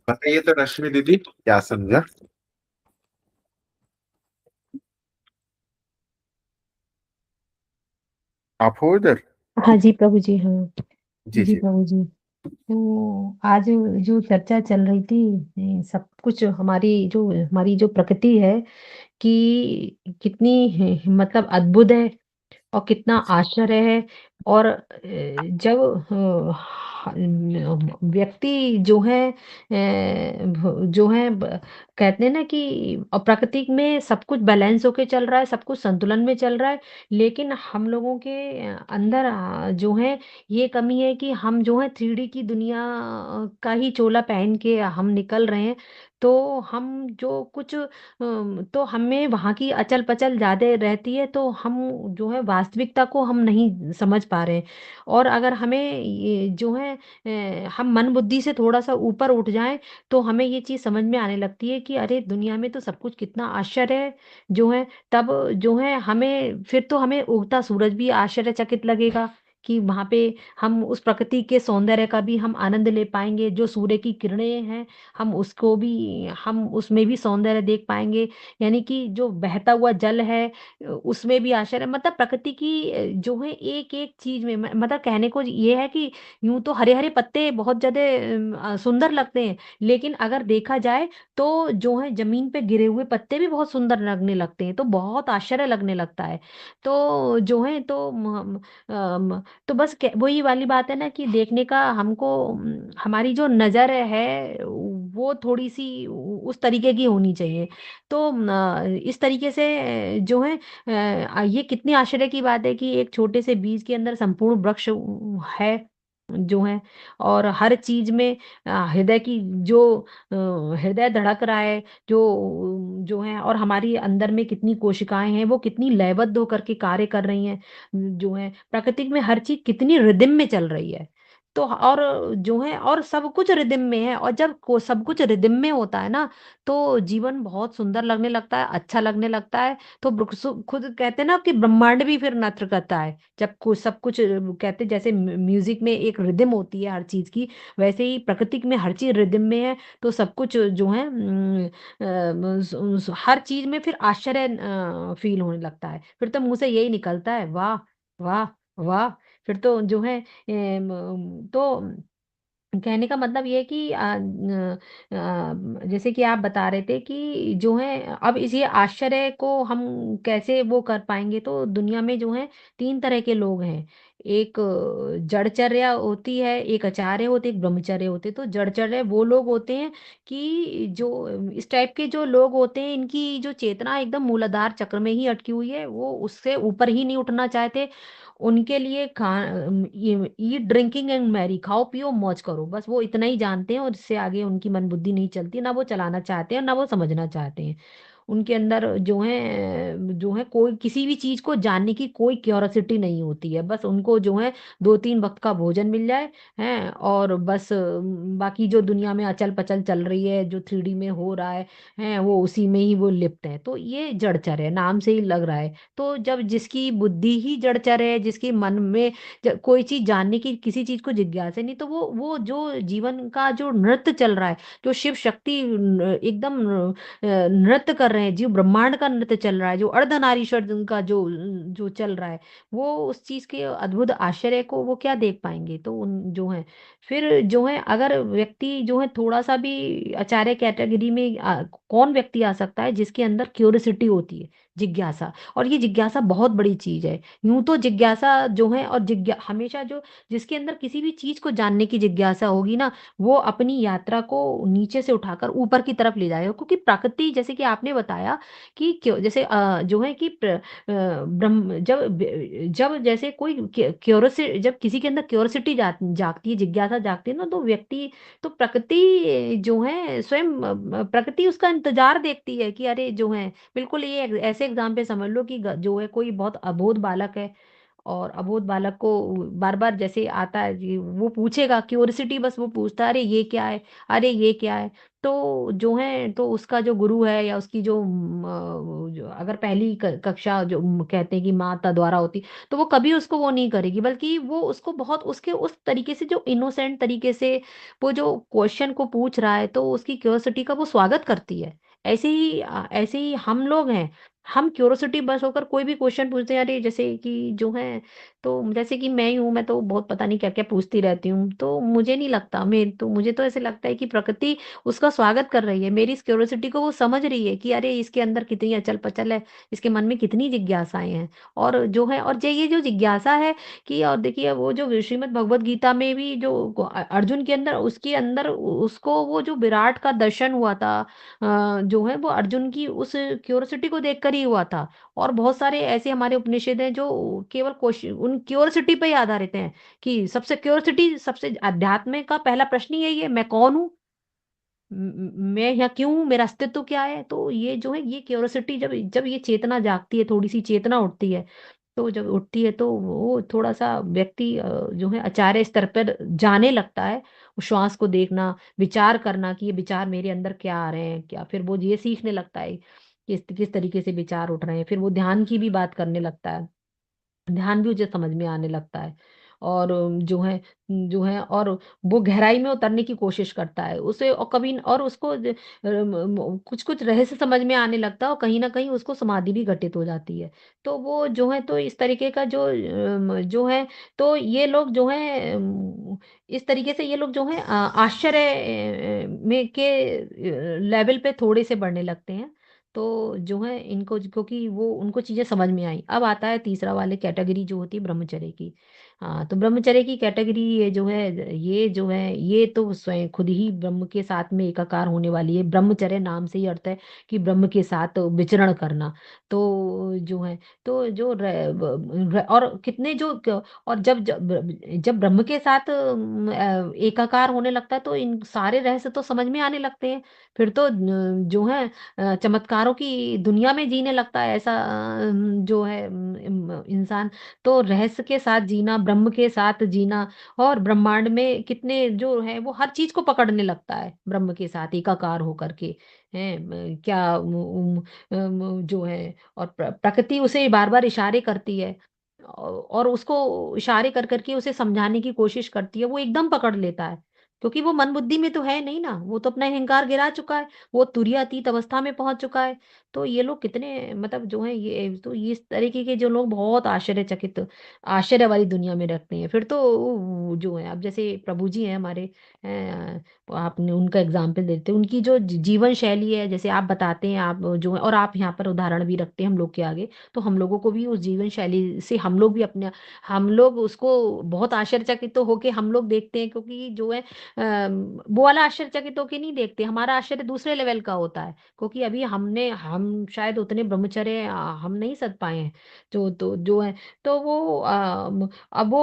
बताइए तो रश्मि दीदी, क्या समझा? आप हो इधर? हाँ जी प्रभु जी, हाँ जी जी जी। प्रभु जी। तो आज जो चर्चा चल रही थी, सब कुछ हमारी जो प्रकृति है कि कितनी मतलब अद्भुत है और कितना आश्चर्य है। और जब व्यक्ति जो है कहते हैं ना कि प्रकृति में सब कुछ बैलेंस होके चल रहा है, सब कुछ संतुलन में चल रहा है। लेकिन हम लोगों के अंदर जो है ये कमी है कि हम जो है 3D की दुनिया का ही चोला पहन के हम निकल रहे हैं। तो हम जो कुछ तो हमें वहाँ की अचल-पचल ज़्यादा रहती है, तो हम जो है वास्तविकता को हम नहीं समझ पा रहे हैं। और अगर हमें ये जो है हम मन बुद्धि से थोड़ा-सा ऊपर उठ जाएँ, तो हमें ये चीज़ समझ में आने लगती है कि अरे! दुनिया में तो सब कुछ कितना आश्चर्य है, जो है तब जो है हमें फिर तो हमें उगता सूरज भी आश्चर्यचकित लगेगा कि वहाँ पे हम उस प्रकृति के सौंदर्य का भी हम आनंद ले पाएँगे। जो सूर्य की किरणें हैं, हम उसमें भी सौंदर्य देख पाएँगे। यानी कि जो बहता हुआ जल है, उसमें भी आश्चर्य, मतलब प्रकृति की जो है एक-एक चीज़ में मतलब कहने को ये है कि यूँ तो हरे-हरे पत्ते बहुत ज़्यादा सुंदर लगते हैं, लेकिन अगर देखा जाए तो जो है ज़मीन पे गिरे हुए पत्ते भी बहुत सुंदर लगने लगते हैं, तो बहुत आश्चर्य लगने लगता है। तो जो है तो म अम, तो बस क वही वाली बात है ना कि देखने का हमको हमारी जो नज़र है वो थोड़ी-सी उस तरीके की होनी चाहिए। तो इस तरीके से जो है ये कितनी आश्चर्य की बात है कि एक छोटे से बीज के अंदर संपूर्ण वृक्ष है, जो है। और हर चीज़ में हृदय की जो हृदय धड़क रहा है, जो है, और हमारी अंदर में कितनी कोशिकाएँ हैं, वो कितनी लयबद्ध होकर के कार्य कर रही हैं, जो है। प्रकृति में हर चीज़ कितनी रिदम में चल रही है। तो और जो है और सब कुछ रिदम में है, और जब को सब कुछ रिदम में होता है ना, तो जीवन बहुत सुंदर लगने लगता है, अच्छा लगने लगता है। तो खुद कहते हैं ना कि ब्रह्मांड भी फिर नृत्य करता है। जब सब कुछ कहते हैं जैसे म्यूजिक में एक रिदम होती है हर चीज की, वैसे ही प्रकृति में हर चीज रिदम में है। तो सब कुछ जो है हर चीज में फिर आश्चर्य फील होने लगता है। फिर तो मुंह से यही निकलता है, वाह वाह वाह। फिर तो जो है तो कहने का मतलब ये है कि जैसे कि आप बता रहे थे कि जो है अब इस ये आश्चर्य को हम कैसे वो कर पाएँगे, तो दुनिया में जो है 3 तरह के लोग हैं। एक जड़चर्या होती है, एक आचार्य होते, एक ब्रह्मचर्य होते। तो जड़चर्या वो लोग होते हैं कि जो इस टाइप के जो लोग होते हैं, इनकी जो चेतना एकदम मूलाधार चक्र में ही अटकी हुई है, वो उससे ऊपर ही नहीं उठना चाहते। उनके लिए ये ईट ड्रिंकिंग एंड मैरी, खाओ पियो मौज करो, बस वो इतना ही जानते हैं, और इससे आगे उनकी मन बुद्धि नहीं चलती, ना वो चलाना चाहते हैं ना वो समझना चाहते हैं। उनके अंदर जो है कोई किसी भी चीज को जानने की कोई क्यूरोसिटी नहीं होती है। बस उनको जो है 2-3 वक्त का भोजन मिल जाए, हैं, और बस बाकी जो दुनिया में अचल पचल चल रही है, जो 3D में हो रहा है, हैं, वो उसी में ही वो लिप्त है। तो ये जड़चर है, नाम से ही लग रहा है। तो जब जिसकी बुद्धि ही जड़चर है, जिसके मन में कोई चीज जानने की, किसी चीज को जिज्ञासा नहीं, तो वो जो जीवन का जो नृत्य चल रहा है, जो शिव शक्ति एकदम नृत्य कर रहे हैं, जीव ब्रह्मांड का नृत्य चल रहा है, जो अर्धनारीश्वर का जो जो चल रहा है, वो उस चीज के अद्भुत आश्चर्य को वो क्या देख पाएंगे। तो उन जो है फिर जो है अगर व्यक्ति जो है थोड़ा सा भी आचार्य कैटेगरी में कौन व्यक्ति आ सकता है जिसके अंदर क्यूरियोसिटी होती है, जिज्ञासा। और ये जिज्ञासा बहुत बड़ी चीज है। यूं तो जिज्ञासा जो है, और हमेशा जो जिसके अंदर किसी भी चीज को जानने की जिज्ञासा होगी ना, वो अपनी यात्रा को नीचे से उठाकर ऊपर की तरफ ले जाएगा। क्योंकि प्रकृति, जैसे कि आपने बताया कि क्यों, जैसे जो है कि ब्रह्म जब जैसे कोई क्यूरोसिटी, जब किसी के अंदर क्यूरोसिटी जागती है, जिज्ञासा जागती है ना, तो व्यक्ति, तो प्रकृति जो है स्वयं प्रकृति उसका इंतजार देखती है कि अरे जो है, बिल्कुल ये ऐसे एग्जाम पे समझ लो कि जो है कोई बहुत अबोध बालक है, और अबोध बालक को बार-बार जैसे आता है जी, वो पूछेगा, क्यूरियोसिटी बस वो पूछता है, "अरे! ये क्या है? अरे! ये क्या है?" तो जो है तो उसका जो गुरु है या उसकी जो जो अगर पहली कक्षा जो कहते हैं कि माता द्वारा होती, तो वो कभी उसको वो नहीं करेगी, बल्कि वो उसको बहुत उसके उस तरीके से जो इनोसेंट तरीके से वो जो क्वेश्चन को पूछ रहा है, तो उसकी क्यूरियोसिटी का वो स्वागत करती है। ऐसे ही हम लोग हैं। हम क्यूरियोसिटी बस होकर कोई भी क्वेश्चन पूछते हैं, अरे जैसे कि जो है तो जैसे कि मैं ही हूँ, मैं तो बहुत पता नहीं क्या-क्या पूछती रहती हूँ। तो मुझे नहीं लगता मुझे तो ऐसे लगता है कि प्रकृति उसका स्वागत कर रही है। मेरी इस क्यूरियोसिटी को वो समझ रही है कि अरे इसके अंदर कितनी अचल-पचल है, इसके मन में कितनी जिज्ञासाएँ हैं। और जो है और ये जो जिज्ञासा है कि और देखिए वो जो श्रीमद् भगवद गीता में भी जो अर्जुन के अंदर उसके अंदर उसको वो जो विराट का दर्शन हुआ था, जो है वो अर्जुन की उस क्यूरियोसिटी को देखकर ही हुआ था। और बहुत सारे ऐसे हमारे उपनिषद हैं जो केवल उन क्यूरियोसिटी पे ही आधारित हैं कि सबसे क्यूरियोसिटी सबसे अध्यात्म का पहला प्रश्न ही यही है, मैं कौन हूँ? मैं यहाँ क्यों हूँ? मेरा अस्तित्व क्या है? तो ये जो है ये क्यूरियोसिटी जब जब ये चेतना जागती है, थोड़ी-सी चेतना उठती है, तो जब उठती है तो वो थोड़ा-सा व्यक्ति जो है अचार्य स्तर पर जाने लगता है। श्वास को देखना, विचार करना कि ये विचार मेरे अंदर क्या आ रहे हैं, क्या फिर वो ये सीखने लगता है, किस तरीके से विचार उठ रहे हैं। फिर वो ध्यान की भी बात करने लगता है। ध्यान भी उसे समझ में आने लगता है। और जो है और वो गहराई में उतरने की कोशिश करता है। उसे और कभी और उसको कुछ-कुछ रहस्य समझ में आने लगता है और कहीं न कहीं उसको समाधि भी घटित हो जाती है। तो वो जो है तो इस तरीके का जो है तो ये लोग जो हैं इस तरीके से ये लोग जो हैं आश्चर्य में के लेवल पे थोड़े से बढ़ने लगते हैं। तो जो है इनको क्योंकि वो उनको चीज़ें समझ में आई। अब आता है तीसरा वाले कैटेगरी जो होती है ब्रह्मचर्य की। हाँ, तो ब्रह्मचर्य की कैटेगरी ये तो स्वयं खुद ही ब्रह्म के साथ में एकाकार होने वाली है। ब्रह्मचर्य नाम से ही अर्थ है कि ब्रह्म के साथ विचरण करना। तो जो है तो जो र ब र और कितने जो क और जब ब्रह्म के साथ एकाकार होने लगता है तो इन सारे रहस्य तो समझ में आने लगते हैं। फिर तो जो है चमत्कारों की दुनिया में जीने लगता है ऐसा जो है इंसान। तो रहस्य के साथ जीना, ब्रह्म के साथ जीना और ब्रह्मांड में कितने जो है वो हर चीज़ को पकड़ने लगता है ब्रह्म के साथ एकाकार होकर के। हैं क्या जो है और प्रकृति उसे बार-बार इशारे करती है और उसको इशारे कर के उसे समझाने की कोशिश करती है। वो एकदम पकड़ लेता है क्योंकि वो मन बुद्धि में तो है नहीं ना, वो तो अपना अहंकार गिरा चुका है। वो तुरीयातीत अवस्था में पहुँच चुका है। तो ये लोग कितने मतलब जो है ये तो ये इस तरीके के जो लोग बहुत आश्चर्य वाली दुनिया में रखते हैं। फिर तो जो है अब जैसे प्रभु जी हैं हमारे आपने उनका एग्ज़ाम्पल देते हैं। उनकी जो जीवन शैली है जैसे आप बताते हैं आप जो है और आप यहाँ पर उदाहरण भी रखते हैं हम लोग के आगे। तो हम लोगों को भी उस जीवन शैली से हम लोग उसको बहुत आश्चर्यचकित तो होके हम लोग देखते हैं क्योंकि जो है वो वाला आश्चर्यचकित होके नहीं देखते, हमारा आश्चर्य दूसरे लेवल का होता है, क्योंकि अभी हम शायद उतने ब्रह्मचर्य हम नहीं सध पाए हैं। जो है तो वो अब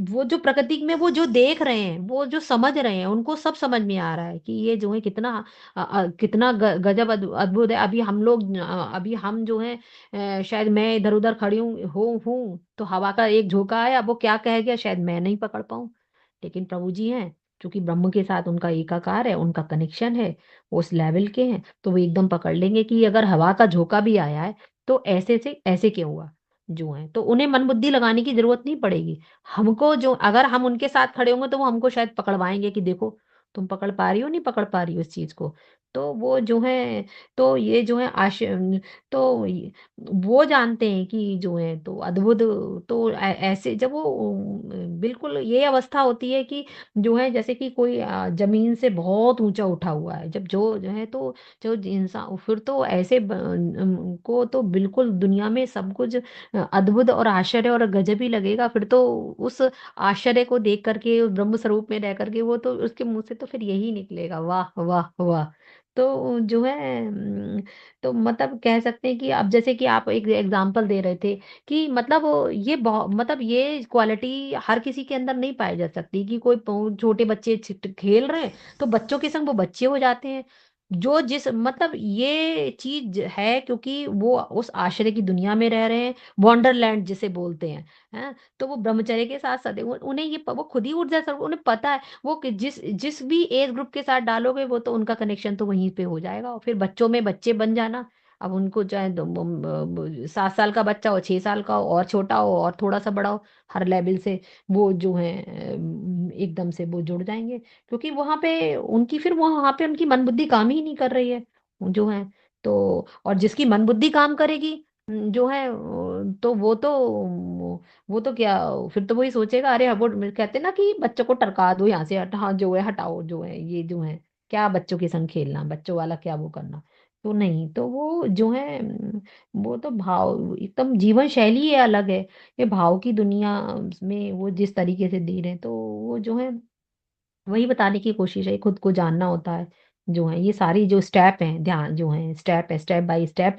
वो जो प्रकृति में वो जो देख रहे हैं, वो जो समझ रहे हैं, उनको सब समझ में आ रहा है कि ये जो है कितना गजब अद्भुत है। अभी हम जो है शायद मैं इधर-उधर खड़ी हूँ, तो हवा का एक झोंका आया, वो क्या कह गया शायद मैं नहीं पकड़ पाऊँ। लेकिन प्रभु जी हैं, चूँकि ब्रह्म के साथ उनका एकाकार है, उनका कनेक्शन है, वो उस लेवल के हैं, तो वो एकदम पकड़ लेंगे कि अगर हवा का झोंका भी आया है, तो ऐसे से ऐसे क्यों हुआ? जो है, तो उन्हें मन-बुद्धि लगाने की ज़रूरत नहीं पड़ेगी। हमको जो अगर हम उनके साथ खड़े होंगे, तो वो हमको शायद पकड़वाएँगे कि देखो, तुम पकड़ पा रही हो, नहीं पकड़ पा रही हो इस चीज़ को। तो वो जो है तो ये जो है तो य वो जानते हैं कि जो है तो अद्भुत तो ऐसे जब वो बिल्कुल ये अवस्था होती है कि जो है जैसे कि कोई ज़मीन से बहुत ऊँचा उठा हुआ है। जब जो है तो जो इंसान फिर तो ऐसे को तो बिल्कुल दुनिया में सब कुछ अद्भुत और आश्चर्य और गज़ब ही लगेगा। फिर तो उस आश्चर्य को देख कर के उस ब्रह्म स्वरूप में रह कर के वो तो उसके मुँह से तो फिर यही निकलेगा वाह! वाह! वाह! तो जो है तो मतलब कह सकते हैं कि अब जैसे कि आप एक एग्ज़ाम्पल दे रहे थे कि मतलब मतलब ये क्वालिटी हर किसी के अंदर नहीं पाई जा सकती कि कोई छोटे बच्चे खेल रहे हैं, तो बच्चों के संग वो बच्चे हो जाते हैं। जो जिस मतलब ये चीज़ है क्योंकि वो उस आश्रय की दुनिया में रह रहे हैं, वंडरलैंड जिसे बोलते हैं? तो वो ब्रह्मचर्य के साथ-साथ उन्हें ये वो खुद ही ऊर्जा स्व उन्हें पता है वो कि जिस जिस भी एज ग्रुप के साथ डालोगे वो तो उनका कनेक्शन तो वहीं पे हो जाएगा और फिर बच्चों में बच्चे बन जाना। अब उनको चाहे 7 साल का बच्चा हो, 6 साल का हो और छोटा हो और थोड़ा-सा बड़ा हो, हर लेवल से वो जो है एकदम से वो जुड़ जाएँगे। क्योंकि वहाँ पे उनकी फिर वहाँ पे उनकी मन बुद्धि काम ही नहीं कर रही है, जो है। तो और जिसकी मन बुद्धि काम करेगी जो है तो वो तो क्या फिर तो वही सोचेगा अरे वो कहते हैं ना कि बच्चों को टरका दो यहाँ से हाँ जो है हटाओ जो है ये जो है क्या बच्चों के संग खेलना बच्चों वाला क्या वो करना तो नहीं तो वो जो है वो तो भाव एकदम जीवन शैली ही अलग है ये भाव की दुनिया में वो जिस तरीके से दे रहे हैं तो वो जो है वही बताने की कोशिश है, खुद को जानना होता है, जो है ये सारी जो स्टेप हैं, ध्यान जो हैं स्टेप है, स्टेप बाय स्टेप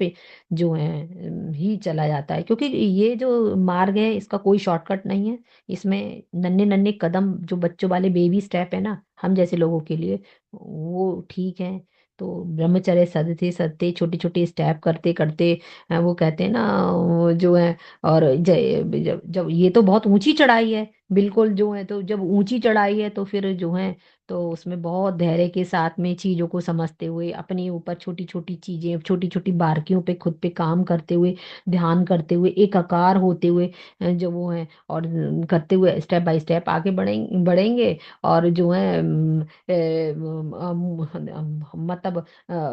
जो है ही चला जाता है। क्योंकि ये जो मार्ग है इसका कोई शॉर्टकट नहीं है। इसमें नन्हे-नन्हे कदम जो बच्चों वाले बेबी स्टेप है ना, हम जैसे लोगों के लिए वो ठीक है। तो ब्रह्मचर्य सदते-सदते छोटे-छोटे स्टेप करते-करते वो कहते हैं ना वो जो है और जब जब ये तो बहुत ऊँची चढ़ाई है। बिल्कुल जो है तो जब ऊँची चढ़ाई है तो फिर जो है तो उसमें बहुत धैर्य के साथ में चीज़ों को समझते हुए अपने ऊपर छोटी-छोटी चीज़ें, छोटी-छोटी बारीकियों पे खुद पे काम करते हुए, ध्यान करते हुए, एकाकार होते हुए जो वो है और करते हुए स्टेप बाय स्टेप आगे बढ़ेंगे और जो है मतलब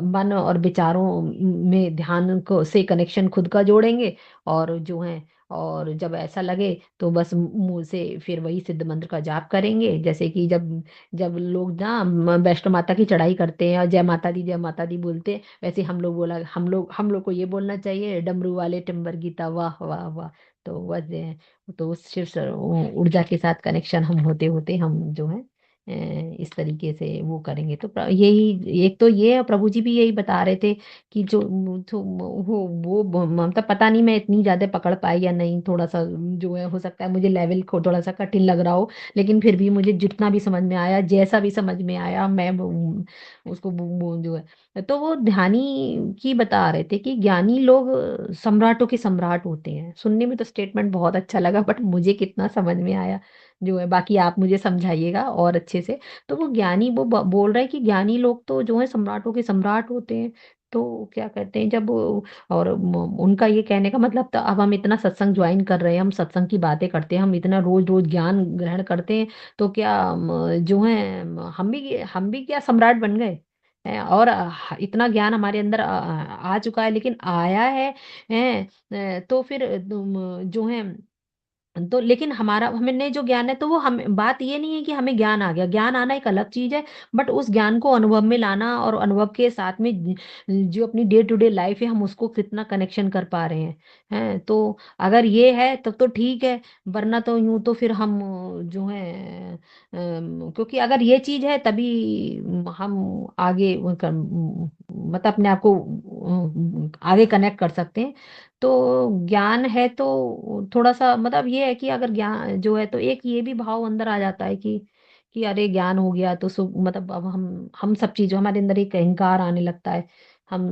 मन और विचारों में ध्यान को से कनेक्शन खुद का जोड़ेंगे और जो है और जब ऐसा लगे तो बस मुँह से फिर वही सिद्ध मंत्र का जाप करेंगे। जैसे कि जब जब लोग ना वैष्णो माता की चढ़ाई करते हैं और जय माता दी बोलते हैं, वैसे हम लोग को ये बोलना चाहिए डमरू वाले टिम्बर गीता वाह, वाह, वाह! तो बस तो उस शिव ऊर्जा के साथ कनेक्शन हम होते-होते हम जो है इस तरीके से वो करेंगे। तो यही एक तो ये प्रभु जी भी यही बता रहे थे कि जो वो मतलब पता नहीं मैं इतनी ज़्यादा पकड़ पाई या नहीं, थोड़ा-सा जो है हो सकता है मुझे लेवल को थोड़ा-सा कठिन लग रहा हो, लेकिन फिर भी मुझे जितना भी समझ में आया, जैसा भी समझ में आया मैं उसको वो जो है तो वो ध्यानी की बता रहे थे कि ज्ञानी लोग सम्राटों के सम्राट होते हैं। सुनने में तो स्टेटमेंट बहुत अच्छा लगा बट मुझे कितना समझ में आया जो है बाकी आप मुझे समझाइएगा और अच्छे से। तो वो ज्ञानी वो बोल रहे हैं कि ज्ञानी लोग तो जो है सम्राटों के सम्राट होते हैं। तो क्या कहते हैं जब और उनका ये कहने का मतलब तो अब हम इतना सत्संग ज्वाइन कर रहे हैं हम सत्संग की बातें करते हैं हम इतना रोज रोज ज्ञान ग्रहण करते हैं तो क्या जो है हम भी क्या सम्राट बन गए हैं और इतना ज्ञान हमारे अंदर आ चुका है लेकिन आया है तो फिर जो है तो लेकिन हमारा हमने जो ज्ञान है तो वो हम बात ये नहीं है कि हमें ज्ञान आ गया, ज्ञान आना एक अलग चीज़ है, बट उस ज्ञान को अनुभव में लाना और अनुभव के साथ में जो अपनी डे टू डे लाइफ़ है हम उसको कितना कनेक्शन कर पा रहे हैं, हैं? तो अगर ये है तब तो ठीक है, वरना तो यूँ तो फिर हम जो है क्योंकि अगर ये चीज़ है तभी हम आगे वो मतलब अपने आप को आगे कनेक्ट कर सकते हैं। तो ज्ञान है तो थोड़ा-सा मतलब ये है कि अगर जो है तो एक ये भी भाव अंदर आ जाता है कि अरे ज्ञान हो गया तो मतलब अब हम सब चीज़ों हमारे अंदर एक अहंकार आने लगता है। हम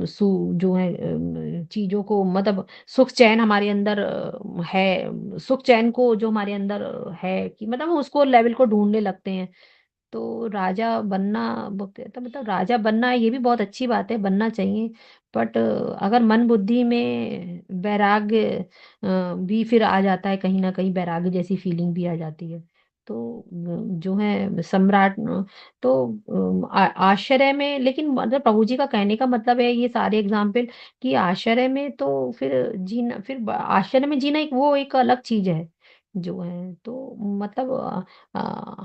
जो है चीज़ों को मतलब सुख चैन हमारे अंदर है, सुख चैन को जो हमारे अंदर है कि मतलब हम उसको लेवल को ढूँढने लगते हैं। तो राजा बनना वो कहता मतलब राजा बनना ये भी बहुत अच्छी बात है, बनना चाहिए। बट अगर मन बुद्धि में वैराग्य भी फिर आ जाता है कहीं न कहीं वैराग्य जैसी फीलिंग भी आ जाती है। तो जो है सम्राट तो आश्रय में लेकिन मतलब प्रभु जी का कहने का मतलब है ये सारे एग्ज़ाम्पल कि आश्रय में तो फिर आश्रय में जीना एक वो एक अलग चीज़ है, जो है। तो मतलब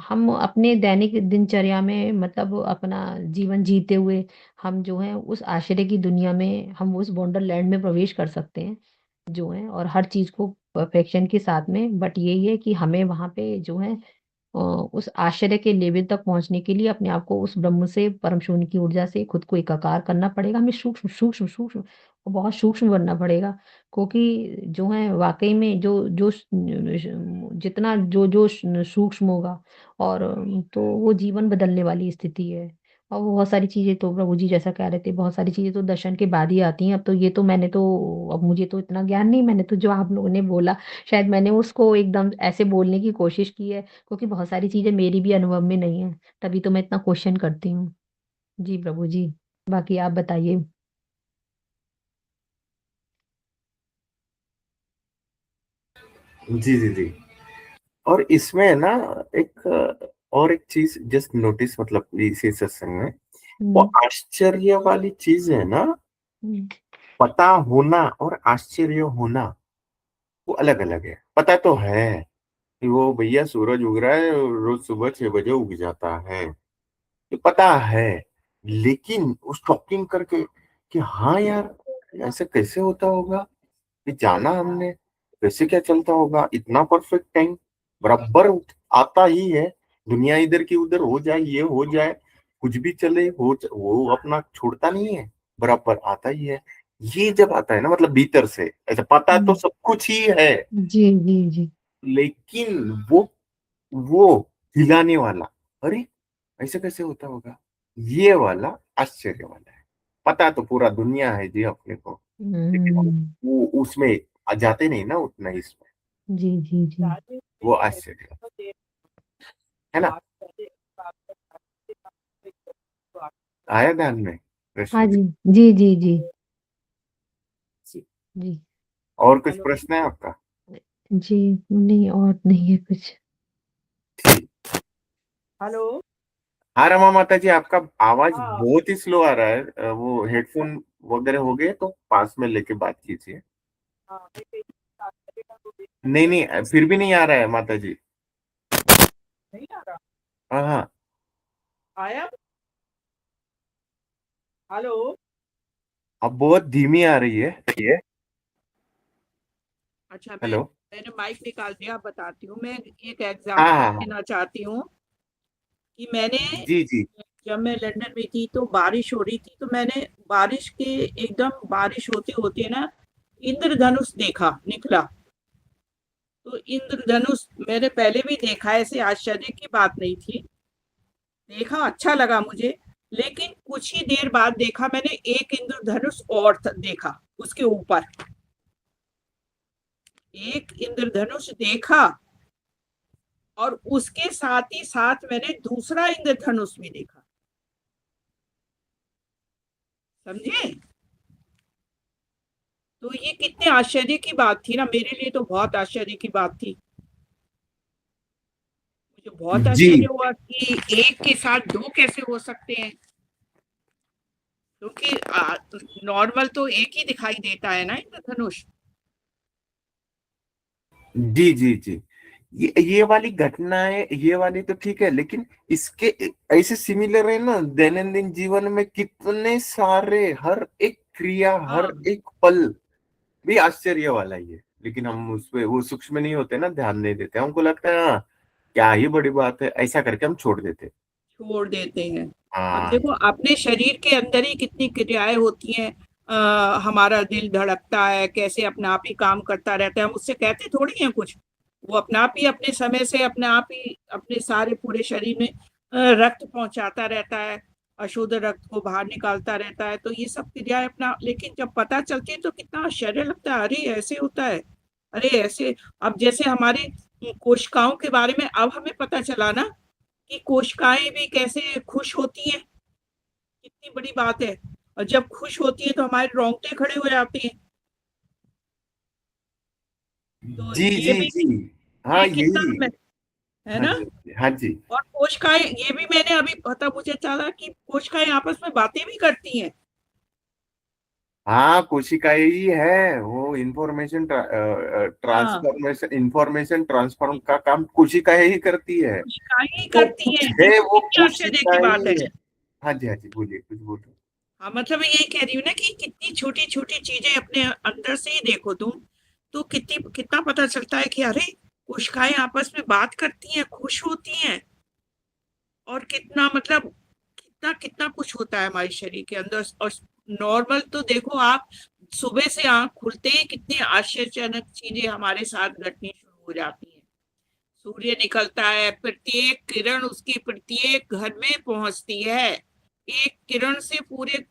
हम अपने दैनिक दिनचर्या में मतलब अपना जीवन जीते हुए हम जो है उस आश्चर्य की दुनिया में हम उस वंडरलैंड में प्रवेश कर सकते हैं जो है और हर चीज़ को परफेक्शन के साथ में बट यही है कि हमें वहाँ पे जो है उस आश्चर्य के लेवल तक पहुँचने के लिए अपने आप को उस ब्रह्म से परम शून्य की ऊर्जा से खुद को एकाकार करना पड़ेगा। हमें सूक्ष्म और बहुत सूक्ष्म बनना पड़ेगा क्योंकि जो है वाक़ई में जितना जो सूक्ष्म होगा और तो वो जीवन बदलने वाली स्थिति है। और वो बहुत सारी चीजें तो प्रभु जी जैसा कह रहे थे, बहुत सारी चीजें तो दर्शन के बाद ही आती हैं। अब तो ये तो मैंने तो, अब मुझे तो इतना ज्ञान नहीं, मैंने तो जो आप लोगों ने बोला शायद मैंने उसको एकदम ऐसे बोलने की कोशिश की है, क्योंकि बहुत सारी चीजें मेरी भी अनुभव में नहीं है, तभी तो मैं इतना क्वेश्चन करती हूँ। जी प्रभु जी, बाकी आप बताइए। जी, जी, जी। और इसमें ना एक और एक चीज जस्ट नोटिस, मतलब इसी सत्संग में वो हम्म। आश्चर्य वाली चीज है ना, हम्म। पता होना और आश्चर्य होना वो अलग अलग है। पता तो है कि वो भैया सूरज उग रहा है और रोज सुबह 6 बजे उग जाता है, ये पता है। लेकिन उस टॉकिंग करके कि हाँ यार, ऐसे कैसे होता होगा, ये जाना हमने, कैसे क्या चलता होगा, इतना परफेक्ट टाइम बराबर आता ही है। दुनिया इधर की उधर हो जाए, ये हो जाए, कुछ भी चले वो अपना छोड़ता नहीं है, बराबर आता ही है। ये जब आता है ना, मतलब भीतर से ऐसा पता तो हम्म। सब कुछ ही है, जी जी जी। लेकिन वो हिलाने वाला, अरे ऐसे कैसे होता होगा, ये वाला आश्चर्य वाला है। पता तो पूरा दुनिया है जी अपने को, लेकिन हम्म। वो उसमें जाते नहीं ना उतना, इसमें जी जी जी। वो आश्चर्य है ना। आया ध्यान में हाँ प्रश्न जी। जी जी जी। जी। जी। और कुछ प्रश्न है आपका? जी नहीं, और नहीं है कुछ। ठीक। हेलो। हाँ रमा माता जी, आपका आवाज बहुत ही स्लो आ रहा है। वो हेडफोन वगैरह हो गए तो पास में लेके बात कीजिए। नहीं नहीं, फिर भी नहीं आ रहा है माता जी। नहीं आ रहा। हाँ हाँ। आया। हेलो। अब बहुत धीमी आ रही है ये। अच्छा, हेलो। मैंने माइक निकाल दिया, बताती हूँ। मैं एक हाँ एग्जांपल हाँ हाँ। देना चाहती हूँ कि मैंने, जी जी। जब मैं लंदन में थी तो बारिश हो रही थी, तो मैंने बारिश के, एकदम बारिश होते होते ना इंद्रधनुष देखा निकला। तो इंद्रधनुष मैंने पहले भी देखा, ऐसे आश्चर्य की बात नहीं थी। देखा, अच्छा लगा मुझे। लेकिन कुछ ही देर बाद देखा मैंने एक इंद्रधनुष और देखा उसके ऊपर। एक इंद्रधनुष देखा और उसके साथ ही साथ मैंने दूसरा इंद्रधनुष भी देखा। समझे? तो ये कितने आश्चर्य की बात थी ना, मेरे लिए तो बहुत आश्चर्य की बात थी। मुझे बहुत जी आश्चर्य हुआ कि एक के साथ दो कैसे हो सकते हैं, क्योंकि नॉर्मल तो एक ही दिखाई देता है ना इंद्रधनुष। जी जी जी। ये वाली घटनाएं, ये वाली तो ठीक है, लेकिन इसके ऐसे सिमिलर है ना दैनंदिन जीवन में, कितने सारे, हर एक क्रिया, हर हाँ, एक पल भी आश्चर्य वाला ही है। लेकिन हम उस पे वो सूक्ष्म नहीं होते ना, ध्यान नहीं देते, हमको लगता है हाँ, क्या ही बड़ी बात है, ऐसा करके हम छोड़ देते। छोड़ देते हैं। अब हाँ देखो, अपने शरीर के अंदर ही कितनी क्रियाएं होती हैं। हमारा दिल धड़कता है, कैसे अपने आप ही काम करता रहता है, हम उससे कहते थोड़ी हैं कुछ। वो अपने आप ही अपने समय से अपने आप ही अपने सारे पूरे शरीर में रक्त पहुंचाता रहता है, अशुद्ध रक्त को बाहर निकालता रहता है। तो ये सब क्रियाएं अपना, लेकिन जब पता चलती है तो कितना आश्चर्य लगता है, अरे ऐसे होता है, अरे ऐसे। अब जैसे हमारे कोशिकाओं के बारे में अब हमें पता चला ना कि कोशिकाएं भी कैसे खुश होती हैं, कितनी बड़ी बात है। और जब खुश होती है तो हमारे रोंगटे खड़े हो जाते हैं। तो जी ये जी भी, जी। हाँ ये कितना यही। है हाँ ना। जी हाँ जी। और कोशिकाएं, ये भी मैंने अभी पता मुझे चला कि कोशिकाएं आपस में बातें भी करती हैं। हाँ कोशिकाएं ही है, वो हाँ, इंफॉर्मेशन ट्रांसफॉर्म का काम कोशिकाएं ही करती है। कोशिकाएं ही वो करती कुछ हैं, है, देखो वो कितनी आश्चर्य की कोशिकाएं बात है। ही है। हाँ जी बोलिए, कुछ बोलो। हाँ, मतलब मैं यही कह रही हूँ ना कि कितनी छोटी छोटी चीजें अपने अंदर से ही देखो तुम, तो कितनी कितना पता चलता है कि अरे कोशिकाएं आपस में बात करती हैं, खुश होती हैं। और कितना मतलब कितना कितना कुछ होता है हमारे शरीर के अंदर। और नॉर्मल तो देखो आप, सुबह से आंख खुलते ही कितनी आश्चर्यजनक चीजें हमारे साथ घटनी शुरू हो जाती हैं। सूर्य निकलता है, प्रत्येक किरण उसकी प्रत्येक घर में पहुंचती है। एक किरण से पूरे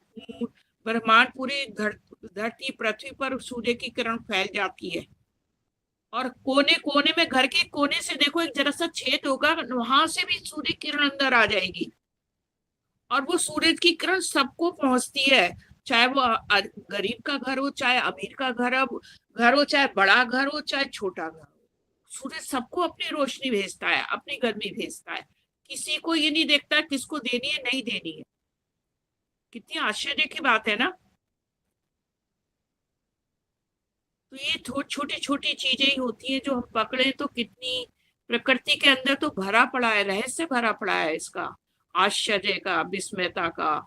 ब्रह्मांड, पूरी धरती पृथ्वी पर सूर्य की किरण फैल जाती है। और कोने कोने में, घर के कोने से देखो एक जरा सा छेद होगा, वहां से भी सूर्य किरण अंदर आ जाएगी। और वो सूरज की किरण सबको पहुंचती है, चाहे वो गरीब का घर हो, चाहे अमीर का घर हो, चाहे बड़ा घर हो, चाहे छोटा घर हो। सूरज सबको अपनी रोशनी भेजता है, अपनी गर्मी भेजता है। किसी को ये नहीं देखता किसको देनी है नहीं देनी है। कितनी आश्चर्य की बात है ना। तो ये छोटी छोटी चीजें ही होती हैं जो हम पकड़े तो कितनी, प्रकृति के अंदर तो भरा पड़ा है, रहस्य भरा पड़ा है इसका, आश्चर्य का, विस्मयता का।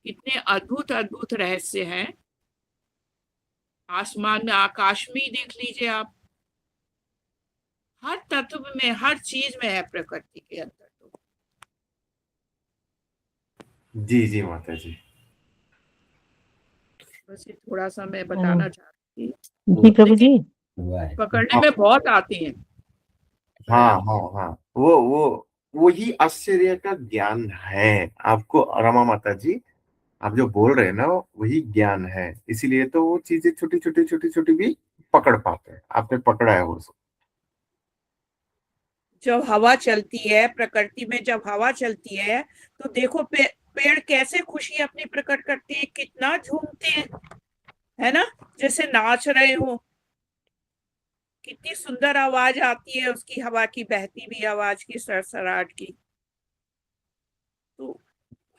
कितने अद्भुत अद्भुत रहस्य हैं। आसमान में, आकाश में ही देख लीजिए आप, हर तत्व में, हर चीज में है प्रकृति के अंदर तो। जी जी माता जी। बस ये थोड़ा सा मैं हाँ बताना चाह रही थी, जी प्रभु जी। लेकिन पकड़ने में बहुत आती हैं। हाँ हाँ हाँ, वो ही आश्चर्य का ज्ञान है। आपको रमा माता जी, आप जो बोल रहे हैं ना, वही ज्ञान है। इसीलिए तो वो चीजें छोटी छोटी छोटी छोटी भी पकड़ पाते हैं। आपने पकड़ा है वो सब। जब हवा चलती है प्रकृति में, जब हवा चलती है तो देखो पेड़ कैसे खुशी अपनी प्रकट करते हैं, कितना झूमते हैं, है ना, जैसे नाच रहे हो। कितनी सुंदर आवाज आती है उसकी, हवा की बहती हुई आवाज की, सरसराहट की। तो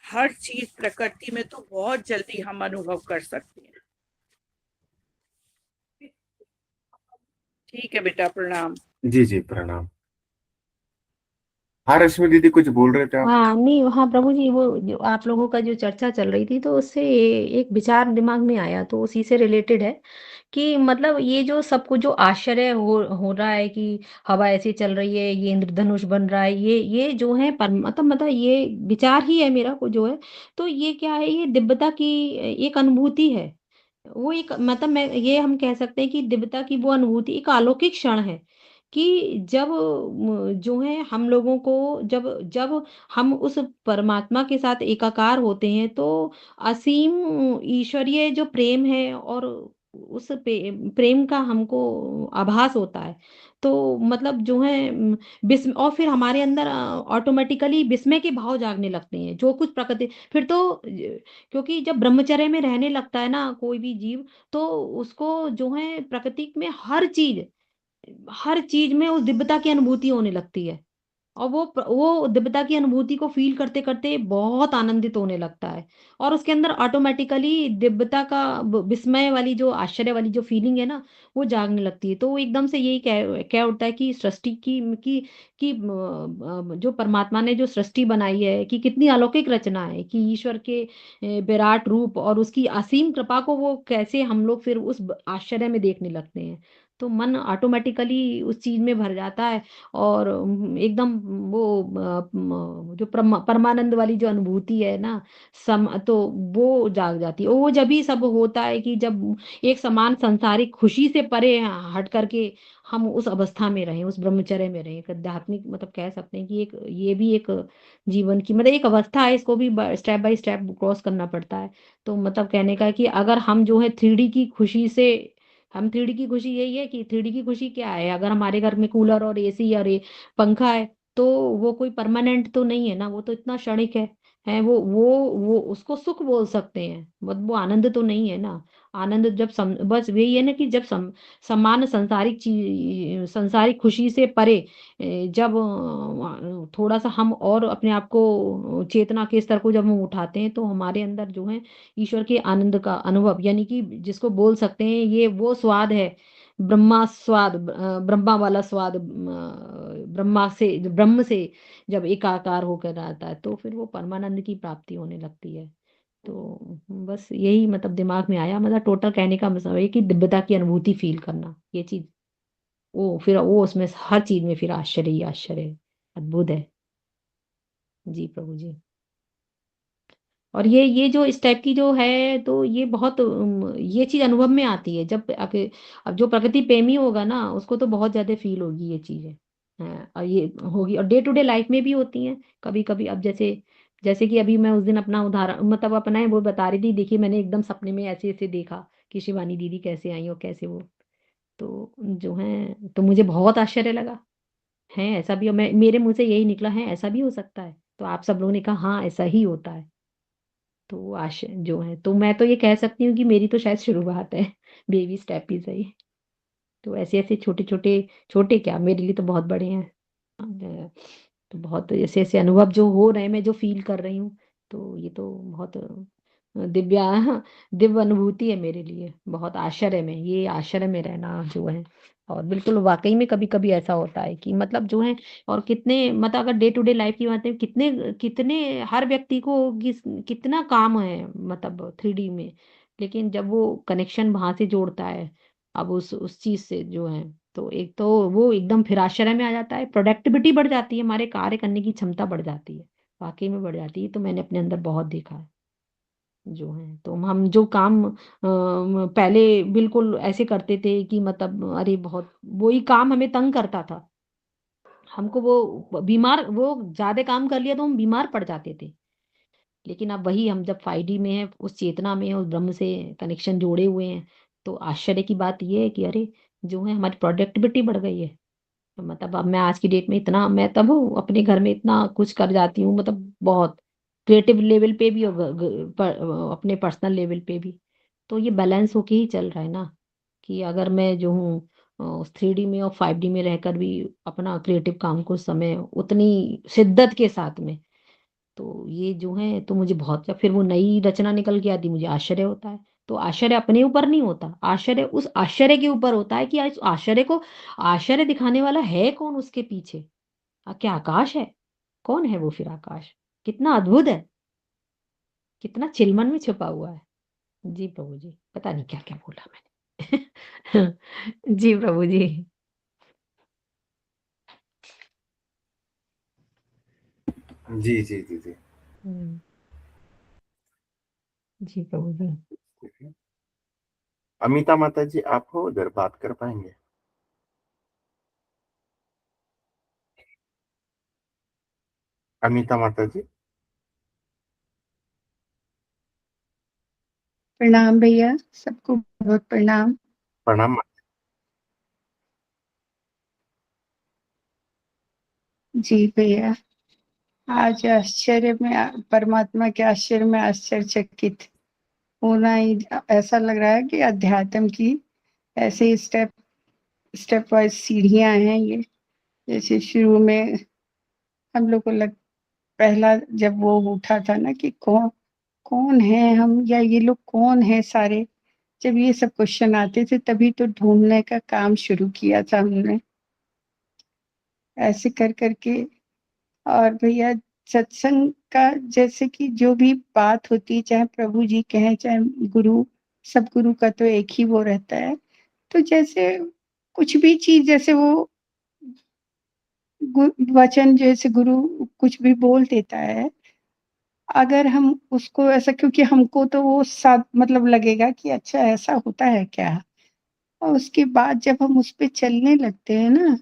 हर चीज प्रकृति में तो बहुत जल्दी हम अनुभव कर सकते हैं। ठीक है बेटा, प्रणाम। जी जी प्रणाम। हाँ रश्मि दीदी, कुछ बोल रहे थे आप? हाँ नहीं, हाँ प्रभु जी, वो जो आप लोगों का जो चर्चा चल रही थी तो उससे एक विचार दिमाग में आया, तो उसी से रिलेटेड है कि मतलब ये जो सबको जो आश्चर्य हो रहा है कि हवा ऐसी चल रही है, ये इंद्रधनुष बन रहा है, ये जो है पर मतलब ये विचार ही है मेरा को जो है। तो ये क्या है, ये दिव्यता की एक अनुभूति है। वो एक मतलब मैं ये हम कह सकते हैं कि दिव्यता की वो अनुभूति एक अलौकिक क्षण है कि जब जो है हम लोगों को, जब जब हम उस परमात्मा के साथ एकाकार होते हैं तो असीम ईश्वरीय जो प्रेम है और उस प्रेम का हमको आभास होता है। तो मतलब जो है विस्म और फिर हमारे अंदर ऑटोमेटिकली विस्मय के भाव जागने लगते हैं, जो कुछ प्रकृति फिर तो क्योंकि जब ब्रह्मचर्य में रहने लगता है ना कोई भी जीव, तो उसको जो है प्रकृति में हर चीज में उस दिव्यता की अनुभूति होने लगती है। और वो दिव्यता की अनुभूति को फ़ील करते-करते बहुत आनंदित होने लगता है। और उसके अंदर ऑटोमैटिकली दिव्यता का ब विस्मय वाली जो आश्चर्य वाली जो फ़ीलिंग है ना, वो जागने लगती है। तो वो एकदम से यही कह कह उठता है कि सृष्टि की जो परमात्मा ने जो सृष्टि बनाई है कि कितनी अलौकिक रचना है, कि ईश्वर के विराट रूप और उसकी असीम कृपा को वो कैसे हम लोग फिर उस आश्चर्य में देखने लगते हैं। तो मन ऑटोमैटिकली उस चीज़ में भर जाता है और एकदम वो जो परमानंद वाली जो अनुभूति है ना, तो वो जाग जाती है। वो जब ही सब होता है कि जब एक समान सांसारिक खुशी से परे हट करके हम उस अवस्था में रहें, उस ब्रह्मचर्य में रहें। एक आध्यात्मिक मतलब कह सकते हैं कि एक ये भी एक जीवन की मतलब एक अवस्था है, इसको भी स्टेप बाय स्टेप क्रॉस करना पड़ता है। तो मतलब कहने का है कि अगर हम जो है 3D की खुशी से, हम 3D की खुशी यही है कि 3D की खुशी क्या है, अगर हमारे घर में कूलर और एसी और पंखा है, तो वो कोई परमानेंट तो नहीं है ना, वो तो इतना क्षणिक है वो उसको सुख बोल सकते हैं, बट वो आनंद तो नहीं है ना। आनंद जब बस यही है ना कि जब समान संसारिक खुशी से परे जब थोड़ा सा हम और अपने आप को चेतना के स्तर को जब हम उठाते हैं, तो हमारे अंदर जो है ईश्वर के आनंद का अनुभव, यानी कि जिसको बोल सकते हैं ये वो स्वाद है, ब्रह्मा स्वाद, ब्रह्मा वाला स्वाद, ब्रह्म से जब एकाकार होकर आता है, तो फिर वो परमानंद की प्राप्ति होने लगती है। तो बस यही मतलब दिमाग में आया, मतलब टोटल कहने का मतलब है कि दिव्यता की अनुभूति फील करना, ये चीज वो फिर वो उसमें हर चीज में फिर आश्चर्य ही आश्चर्य है, अद्भुत है। जी प्रभु जी। और ये जो इस टाइप की जो है, तो ये बहुत ये चीज अनुभव में आती है जब अब जो प्रकृति प्रेमी होगा ना, उसको तो बहुत ज्यादा फील होगी ये चीजें। हाँ, और ये होगी और डे टू डे लाइफ में भी होती हैं कभी कभी। अब जैसे जैसे कि अभी मैं उस दिन अपना उदाहरण मतलब अपना वो बता रही थी, देखिए मैंने एकदम सपने में ऐसे ऐसे देखा कि शिवानी दीदी कैसे आई और कैसे वो, तो जो है तो मुझे बहुत आश्चर्य लगा, है ऐसा भी, और मैं मेरे मुंह से यही निकला है ऐसा भी हो सकता है, तो आप सब लोगों ने कहा हाँ ऐसा ही होता है। तो आश जो है तो मैं तो ये कह सकती हूँ कि मेरी तो शायद शुरुआत है, बेबी स्टेप ही सही। तो ऐसे ऐसे छोटे छोटे, छोटे क्या मेरे लिए तो बहुत बड़े हैं। तो बहुत ऐसे ऐसे अनुभव जो हो रहे हैं, मैं जो फील कर रही हूँ, तो ये तो बहुत दिव्या दिव्य अनुभूति है मेरे लिए, बहुत आश्चर्य में, ये आश्चर्य में रहना जो है। और बिल्कुल वाकई में कभी कभी ऐसा होता है कि मतलब जो है, और कितने मतलब अगर डे टू डे लाइफ की बात है, कितने कितने हर व्यक्ति को कितना काम है मतलब 3D में, लेकिन जब वो कनेक्शन वहां से जोड़ता है, अब उस चीज से जो है, तो एक तो वो एकदम फिर आश्चर्य में आ जाता है, प्रोडक्टिविटी बढ़ जाती है, हमारे कार्य करने की क्षमता बढ़ जाती है, वाकई में बढ़ जाती है। तो मैंने अपने अंदर बहुत देखा है जो है, तो हम जो काम पहले बिल्कुल ऐसे करते थे कि मतलब अरे बहुत वही काम हमें तंग करता था, हमको वो बीमार, वो ज्यादा काम कर लिया तो हम बीमार पड़ जाते थे। लेकिन अब वही हम जब 5D में है, उस चेतना में, उस ब्रह्म से कनेक्शन जोड़े हुए हैं, तो आश्चर्य की बात ये है कि अरे जो है हमारी प्रोडक्टिविटी बढ़ गई है। मतलब अब मैं आज की डेट में इतना, मैं तब हूँ अपने घर में इतना कुछ कर जाती हूँ, मतलब बहुत क्रिएटिव लेवल पे भी और अपने पर्सनल लेवल पे भी। तो ये बैलेंस होके ही चल रहा है ना, कि अगर मैं जो हूँ उस 3D में और 5D में रहकर भी अपना क्रिएटिव काम को समय उतनी शिद्दत के साथ में, तो ये जो है तो मुझे बहुत, जब फिर वो नई रचना निकल के आती मुझे आश्चर्य होता है। तो आश्चर्य अपने ऊपर नहीं होता, आश्चर्य उस आश्चर्य के ऊपर होता है कि इस आश्चर्य को, आश्चर्य दिखाने वाला है कौन उसके पीछे। क्या आकाश है? कौन है वो फिर आकाश? कितना अद्भुत है, कितना चिलमन में छुपा हुआ है। जी प्रभु जी, पता नहीं क्या क्या बोला मैंने। जी प्रभु जी। जी जी जी जी। हम्म, जी प्रभु जी। अमिता माता जी, आप हो उधर, बात कर पाएंगे? अमिता माता जी। प्रणाम भैया, सबको बहुत प्रणाम। प्रणाम। जी भैया, आज आश्चर्य में, परमात्मा के आश्चर्य में आश्चर्यचकित होना ही ऐसा लग रहा है कि अध्यात्म की ऐसे स्टेप स्टेप वाइज सीढ़ियां हैं ये। जैसे शुरू में हम लोग को पहला जब वो उठा था ना कि कौन कौन है हम, या ये लोग कौन है सारे, जब ये सब क्वेश्चन आते थे तभी तो ढूंढने का काम शुरू किया था हमने, ऐसे कर करके। और भैया सत्संग का जैसे कि जो भी बात होती है, चाहे प्रभु जी कहें चाहे गुरु, सब गुरु का तो एक ही वो रहता है। तो जैसे कुछ भी चीज, जैसे वो वचन, जैसे गुरु कुछ भी बोल देता है, अगर हम उसको ऐसा, क्योंकि हमको तो वो सब मतलब लगेगा कि अच्छा ऐसा होता है क्या, और उसके बाद जब हम उस पे चलने लगते हैं ना,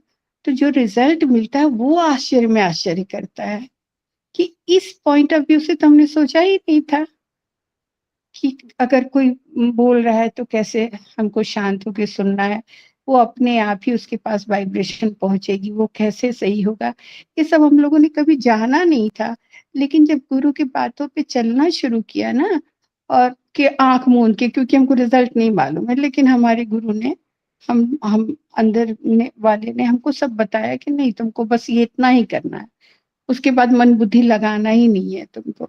तो जो रिजल्ट मिलता है वो आश्चर्य में आश्चर्य करता है कि इस पॉइंट ऑफ व्यू से तो हमने सोचा ही नहीं था कि अगर कोई बोल रहा है तो कैसे हमको शांत होकर सुनना है, वो अपने आप ही उसके पास वाइब्रेशन पहुंचेगी, वो कैसे सही होगा, ये सब हम लोगों ने कभी जाना नहीं था। लेकिन जब गुरु की बातों पे चलना शुरू किया ना, और के आंख मूंद के, क्योंकि हमको रिजल्ट नहीं मालूम है, लेकिन हमारे गुरु ने, हम अंदर ने वाले ने हमको सब बताया कि नहीं तुमको बस ये इतना ही करना है, उसके बाद मन बुद्धि लगाना ही नहीं है तुमको।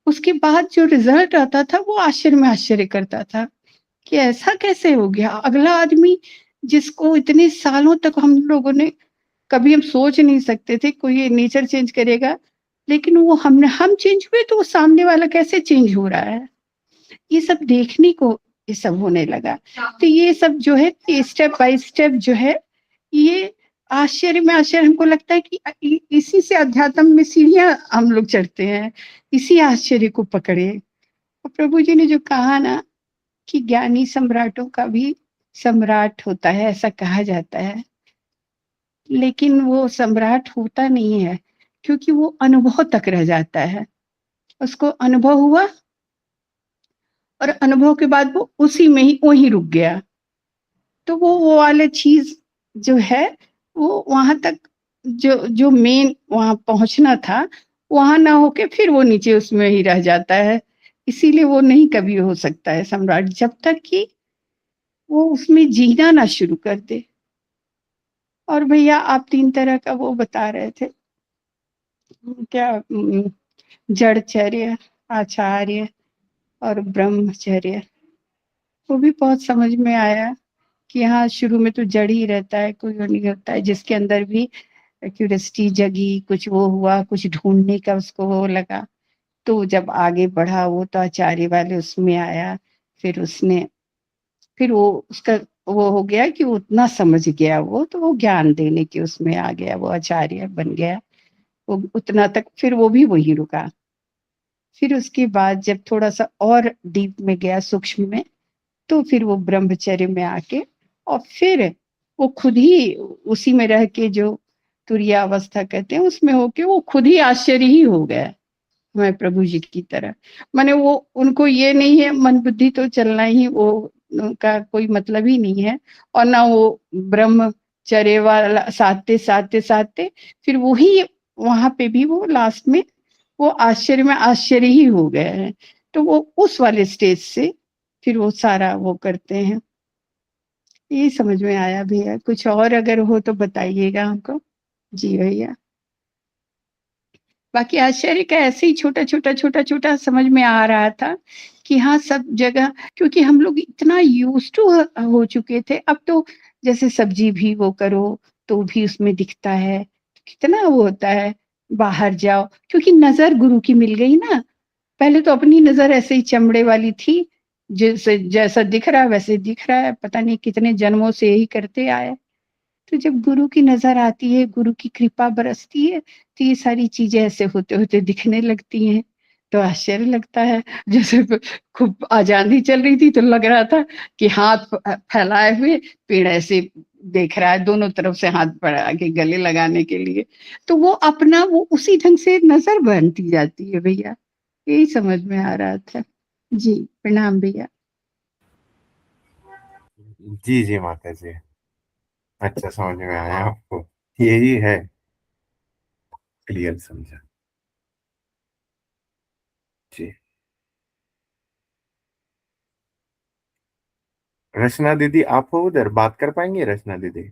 उसके बाद जो रिजल्ट आता था वो आश्चर्य में आश्चर्य करता था कि ऐसा कैसे हो गया। अगला आदमी जिसको इतने सालों तक हम लोगों ने, कभी हम सोच नहीं सकते थे कोई ये नेचर चेंज करेगा, लेकिन वो हम चेंज हुए तो वो सामने वाला कैसे चेंज हो रहा है, ये सब देखने को ये सब होने लगा। तो ये सब जो है स्टेप बाय स्टेप जो है, ये आश्चर्य में आश्चर्य, हमको लगता है कि इसी से अध्यात्म में सीढ़ियां हम लोग चढ़ते हैं, इसी आश्चर्य को पकड़े। और प्रभु जी ने जो कहा ना कि ज्ञानी सम्राटों का भी सम्राट होता है, ऐसा कहा जाता है, लेकिन वो सम्राट होता नहीं है, क्योंकि वो अनुभव तक रह जाता है। उसको अनुभव हुआ और अनुभव के बाद वो उसी में ही वहीं रुक गया। तो वो वाला चीज़ जो है, वो वहाँ तक जो मेन वहाँ पहुँचना था, वहाँ ना होके फिर वो नीचे उसमें ही रह जाता है। इसीलिए वो नहीं कभी हो सकता है सम्राट, जब तक कि वो उसमें जीना ना शुरू कर दे। और भैया आप 3 तरह का वो बता रहे थे, क्या जड़चर्य, आचार्य और ब्रह्मचर्य। वो भी बहुत समझ में आया कि हाँ, शुरू में तो जड़ ही रहता है, कोई वो नहीं होता है, जिसके अंदर भी क्यूरियोसिटी जगी, कुछ वो हुआ, कुछ ढूँढने का उसको वो लगा। तो जब आगे बढ़ा वो तो आचार्य वाले उसमें आया, फिर वो उसका वो हो गया कि वो उतना समझ गया वो, तो वो ज्ञान देने के उसमें आ गया, वो आचार्य बन गया। वो उतना तक फिर वो भी वहीं रुका। फिर उसके बाद जब थोड़ा-सा और डीप में गया, सूक्ष्म में, तो फिर वो ब्रह्मचर्य में आके और फिर वो खुद ही उसी में रह के जो तुरीय अवस्था कहते हैं, उसमें होके वो खुद ही आश्चर्य ही हो गया, मैं प्रभु जी की तरह। माने वो उनको ये नहीं है, मन बुद्धि तो चलना ही वो उनका कोई मतलब ही नहीं है। और ना वो ब्रह्मचर्य वाला साधते फिर वही वहां पे भी वो लास्ट में वो आश्चर्य में आश्चर्य ही हो गए हैं। तो वो उस वाले स्टेज से फिर वो सारा वो करते हैं। ये समझ में आया भैया, कुछ और अगर हो तो बताइएगा हमको। जी भैया। बाकी आश्चर्य का ऐसे ही छोटा-छोटा समझ में आ रहा था कि हाँ, सब जगह, क्योंकि हम लोग इतना यूज़्ड टू हो चुके थे। अब तो जैसे सब्ज़ी भी वो करो, तो भी उसमें दिखता है। कितना वो होता है, बाहर जाओ, क्योंकि नज़र गुरु की मिल गई ना। पहले तो अपनी नज़र ऐसे ही चमड़े वाली थी, जैसे जैसा दिख रहा है वैसे दिख रहा है, पता नहीं कितने जन्मों से यही करते आए। तो जब गुरु की नज़र आती है, गुरु की कृपा बरसती है, तो ये सारी चीज़ें ऐसे होते-होते दिखने लगती हैं, तो आश्चर्य लगता है। जैसे खूब आज़ादी चल रही थी, तो लग रहा था कि हाथ फैलाए हुए पेड़ ऐसे देख रहा है, दोनों तरफ से हाथ बढ़ा के गले लगाने के लिए। तो वो अपना वो उसी ढंग से नज़र बनती जाती है भैया, यही समझ में आ रहा था। जी, प्रणाम भैया। जी जी माता जी, अच्छा समझ में आया आपको, यही है, क्लियर समझा। जी। रचना दीदी आप हो उधर, बात कर पाएंगे रचना दीदी?